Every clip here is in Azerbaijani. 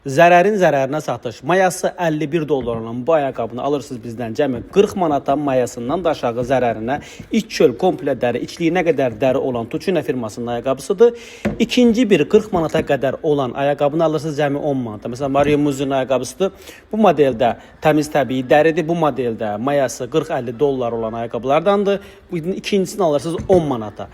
Zərərin zərərinə satış. Mayası 51 dollar olan bu ayaqqabını alırsınız bizdən cəmi 40 manata, mayasından da aşağı zərərinə iç çöl komple dəri, içliyinə qədər dəri olan Tuçuna firmasının ayaqqabısıdır. İkinci bir 40 manata qədər olan ayaqqabını alırsınız cəmi 10 manata. Məsələn, Mario Muzi'nin ayaqqabısıdır. Bu modeldə təmiz təbii dəridir. Bu modeldə mayası 40-50 dollar olan ayaqqabılardandır. Bu ikincisini alırsınız 10 manata.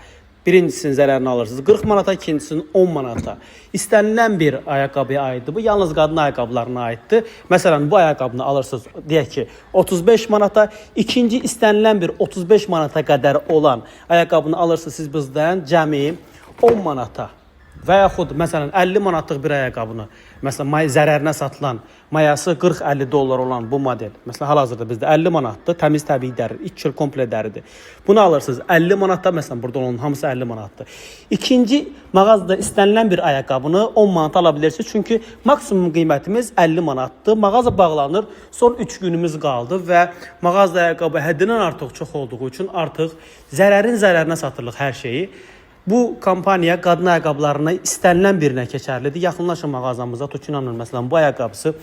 Birincisinin zərərini alırsınız 40 manata, ikincisinin 10 manata. İstənilən bir ayaqqabıya aiddir. Bu yalnız qadın ayaqqabılarına aiddir. Məsələn, bu ayaqqabını alırsınız, deyək ki, 35 manata. İkinci istənilən bir 35 manata qədər olan ayaqqabını alırsınız siz bizdən cəmi 10 manata. Və yaxud, məsələn, 50 manatlıq bir ayaqqabını, məsələn, zərərinə satılan, mayası 40-50 dollar olan bu model, məsələn, hal-hazırda bizdə 50 manatdır, təmiz təbii dəri, iç çöl komple dəridir. Bunu alırsınız 50 manatda, məsələn, burada olan hamısı 50 manatdır. İkinci mağazada istənilən bir ayaqqabını 10 manata ala bilirsiniz, çünki maksimum qiymətimiz 50 manatdır. Mağaza bağlanır, son 3 günümüz qaldı və mağazada ayaqqabı həddindən artıq çox olduğu üçün artıq zərərin zərərinə satırıq hər şeyi. Bu kampaniya qadın ayaqqabılarına istənilən birinə keçərlidir. Yaxınlaşın mağazamıza, Tuçinanın məsələn bu ayaqqabısı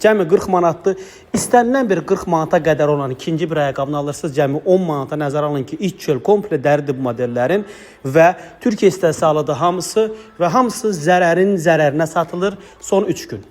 cəmi 40 manatdır. İstənilən bir 40 manata qədər olan ikinci bir ayaqqabını alırsınız cəmi 10 manata. Nəzərə alın ki, iç çöl komple dəridir bu modellərin və Türkiyə istehsalıdır hamısı və hamısı zərərin zərərinə satılır son 3 gün.